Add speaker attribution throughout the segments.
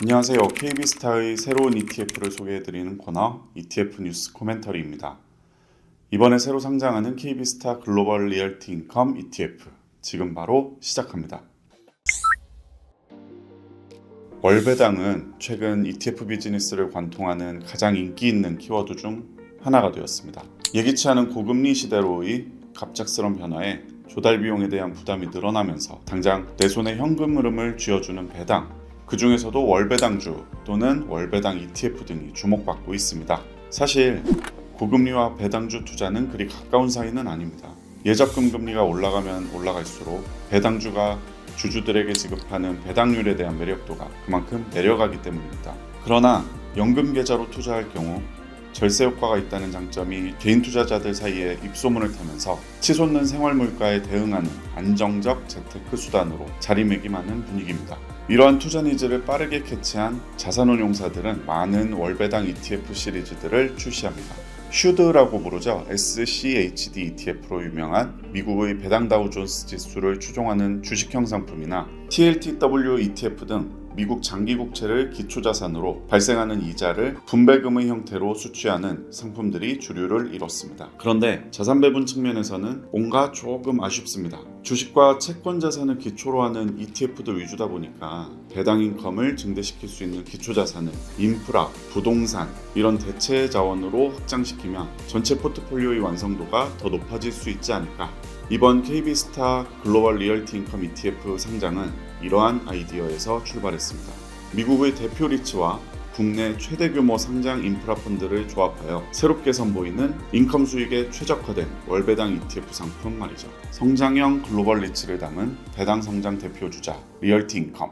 Speaker 1: 안녕하세요. KB스타의 새로운 ETF를 소개해드리는 코너 ETF 뉴스 코멘터리입니다. 이번에 새로 상장하는 KB스타 글로벌 리얼티 인컴 ETF 지금 바로 시작합니다. 월배당은 최근 ETF 비즈니스를 관통하는 가장 인기 있는 키워드 중 하나가 되었습니다. 예기치 않은 고금리 시대로의 갑작스러운 변화에 조달 비용에 대한 부담이 늘어나면서 당장 내 손에 현금 흐름을 쥐어주는 배당, 그 중에서도 월배당주 또는 월배당 ETF 등이 주목받고 있습니다. 사실 고금리와 배당주 투자는 그리 가까운 사이는 아닙니다. 예적금 금리가 올라가면 올라갈수록 배당주가 주주들에게 지급하는 배당률에 대한 매력도가 그만큼 내려가기 때문입니다. 그러나 연금 계좌로 투자할 경우 절세 효과가 있다는 장점이 개인 투자자들 사이에 입소문을 타면서 치솟는 생활 물가에 대응하는 안정적 재테크 수단으로 자리매김하는 분위기입니다. 이러한 투자 니즈를 빠르게 캐치한 자산운용사들은 많은 월배당 ETF 시리즈들을 출시합니다. 슈드라고 부르죠. SCHD ETF로 유명한 미국의 배당 다우존스 지수를 추종하는 주식형 상품이나 TLTW ETF 등 미국 장기 국채를 기초자산으로 발생하는 이자를 분배금의 형태로 수취하는 상품들이 주류를 이뤘습니다. 그런데 자산 배분 측면에서는 뭔가 조금 아쉽습니다. 주식과 채권 자산을 기초로 하는 ETF들 위주다 보니까 배당 인컴을 증대시킬 수 있는 기초자산을 인프라, 부동산 이런 대체 자원으로 확장시키면 전체 포트폴리오의 완성도가 더 높아질 수 있지 않을까. 이번 KB스타 글로벌 리얼티 인컴 ETF 상장은 이러한 아이디어에서 출발했습니다. 미국의 대표 리츠와 국내 최대 규모 상장 인프라 펀드를 조합하여 새롭게 선보이는 인컴 수익에 최적화된 월배당 ETF 상품 말이죠. 성장형 글로벌 리츠를 담은 배당 성장 대표 주자 리얼티 인컴.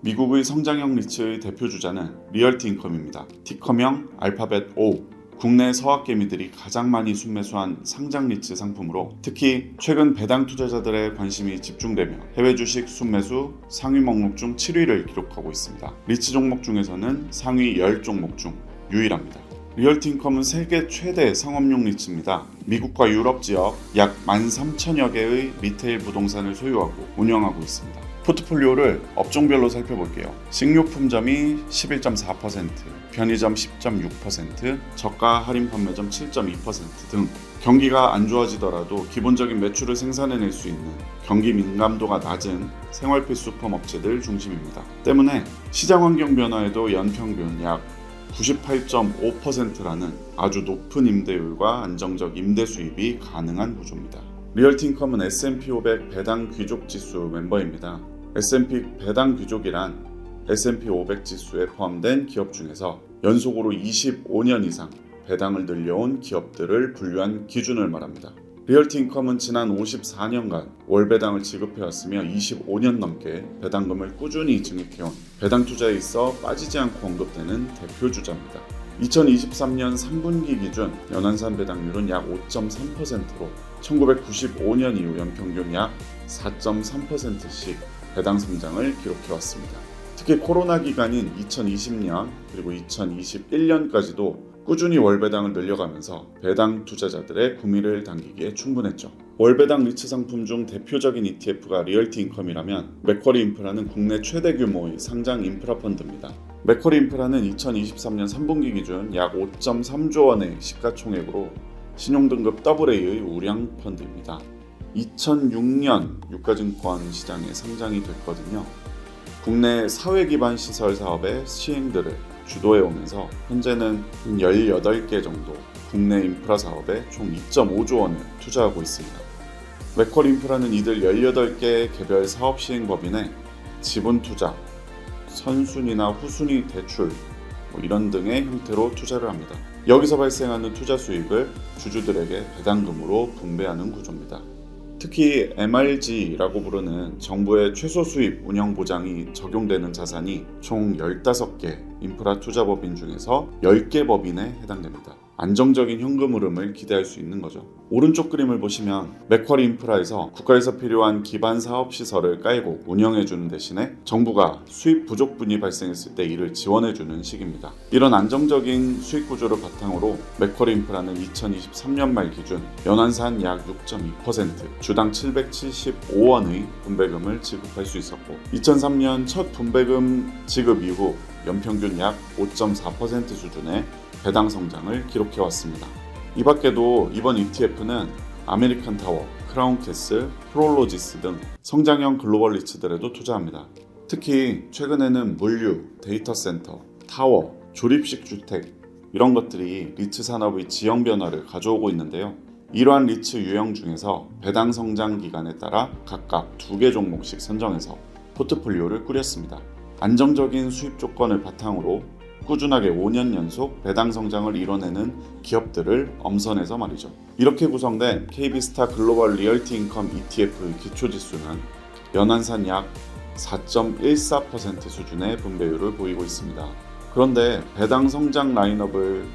Speaker 1: 미국의 성장형 리츠의 대표 주자는 리얼티 인컴입니다. 티커명 알파벳 O. 국내 서학개미들이 가장 많이 순매수한 상장 리츠 상품으로 특히 최근 배당 투자자들의 관심이 집중되며 해외 주식 순매수 상위 목록 중 7위를 기록하고 있습니다. 리츠 종목 중에서는 상위 10종목 중 유일합니다. 리얼티 인컴은 세계 최대 상업용 리츠입니다. 미국과 유럽 지역 약 13,000여 개의 리테일 부동산을 소유하고 운영하고 있습니다. 포트폴리오를 업종별로 살펴볼게요. 식료품점이 11.4%, 편의점 10.6%, 저가 할인 판매점 7.2% 등 경기가 안 좋아지더라도 기본적인 매출을 생산해낼 수 있는 경기 민감도가 낮은 생활필수품 업체들 중심입니다. 때문에 시장 환경 변화에도 연평균 약 98.5%라는 아주 높은 임대율과 안정적 임대 수입이 가능한 구조입니다. 리얼티 인컴은 S&P 500 배당 귀족 지수 멤버입니다. S&P 배당 귀족이란 S&P 500 지수에 포함된 기업 중에서 연속으로 25년 이상 배당을 늘려온 기업들을 분류한 기준을 말합니다. 리얼티 인컴은 지난 54년간 월배당을 지급해왔으며 25년 넘게 배당금을 꾸준히 증액해온 배당 투자에 있어 빠지지 않고 언급되는 대표 주자입니다. 2023년 3분기 기준 연환산 배당률은 약 5.3%로 1995년 이후 연평균 약 4.3%씩 배당 성장을 기록해왔습니다. 특히 코로나 기간인 2020년 그리고 2021년까지도 꾸준히 월배당을 늘려가면서 배당 투자자들의 구미를 당기기에 충분했죠. 월배당 리츠 상품 중 대표적인 ETF가 리얼티 인컴이라면 맥쿼리 인프라는 국내 최대 규모의 상장 인프라 펀드입니다. 맥쿼리 인프라는 2023년 3분기 기준 약 5.3조 원의 시가총액으로 신용등급 AA의 우량 펀드입니다. 2006년 유가증권 시장에 상장이 됐거든요. 국내 사회기반 시설 사업의 시행들을 주도해오면서 현재는 18개 정도 국내 인프라 사업에 총 2.5조 원을 투자하고 있습니다. 맥쿼리 인프라는 이들 18개 개별 사업 시행법인에 지분 투자, 선순위나 후순위 대출 이런 등의 형태로 투자를 합니다. 여기서 발생하는 투자 수익을 주주들에게 배당금으로 분배하는 구조입니다. 특히 MRG라고 부르는 정부의 최소 수입 운영 보장이 적용되는 자산이 총 15개 인프라 투자 법인 중에서 10개 법인에 해당됩니다. 안정적인 현금 흐름을 기대할 수 있는 거죠. 오른쪽 그림을 보시면 맥쿼리 인프라에서 국가에서 필요한 기반 사업 시설을 깔고 운영해주는 대신에 정부가 수입 부족분이 발생했을 때 이를 지원해주는 식입니다. 이런 안정적인 수익 구조를 바탕으로 맥쿼리 인프라는 2023년 말 기준 연환산 약 6.2%, 주당 775원의 분배금을 지급할 수 있었고 2003년 첫 분배금 지급 이후 연평균 약 5.4% 수준의 배당 성장을 기록해왔습니다. 이 밖에도 이번 ETF는 아메리칸 타워, 크라운 캐슬, 프롤로지스 등 성장형 글로벌 리츠들에도 투자합니다. 특히 최근에는 물류, 데이터 센터, 타워, 조립식 주택 이런 것들이 리츠 산업의 지형 변화를 가져오고 있는데요. 이러한 리츠 유형 중에서 배당 성장 기간에 따라 각각 2개 종목씩 선정해서 포트폴리오를 꾸렸습니다. 안정적인 수입 조건을 바탕으로 꾸준하게 5년 연속 배당 성장을 이뤄내는 기업들을 엄선해서 말이죠. 이렇게 구성된 KB스타 글로벌 리얼티 인컴 ETF 기초지수는 연환산 약 4.14% 수준의 분배율을 보이고 있습니다. 그런데 배당 성장 라인업을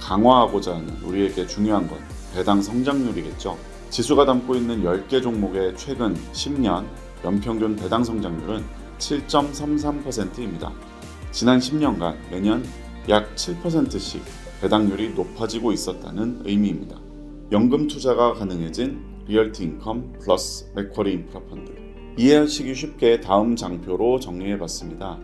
Speaker 1: 강화하고자 하는 우리에게 중요한 건 배당 성장률이겠죠. 지수가 담고 있는 10개 종목의 최근 10년 연평균 배당 성장률은 7.33%입니다. 지난 10년간 매년 약 7%씩 배당률이 높아지고 있었다는 의미입니다. 연금 투자가 가능해진 리얼티 인컴 플러스 맥쿼리 인프라 펀드. 이해하시기 쉽게 다음 장표로 정리해봤습니다.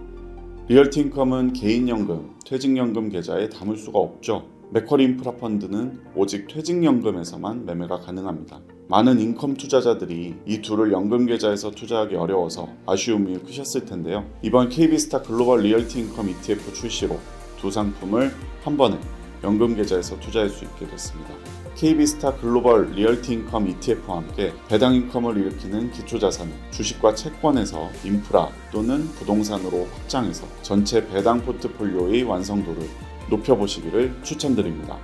Speaker 1: 리얼티 인컴은 개인연금, 퇴직연금 계좌에 담을 수가 없죠. 맥쿼리 인프라 펀드는 오직 퇴직연금에서만 매매가 가능합니다. 많은 인컴 투자자들이 이 둘을 연금 계좌에서 투자하기 어려워서 아쉬움이 크셨을 텐데요. 이번 KB스타 글로벌 리얼티 인컴 ETF 출시로 두 상품을 한 번에 연금 계좌에서 투자할 수 있게 됐습니다. KB스타 글로벌 리얼티 인컴 ETF와 함께 배당 인컴을 일으키는 기초자산을 주식과 채권에서 인프라 또는 부동산으로 확장해서 전체 배당 포트폴리오의 완성도를 높여보시기를 추천드립니다.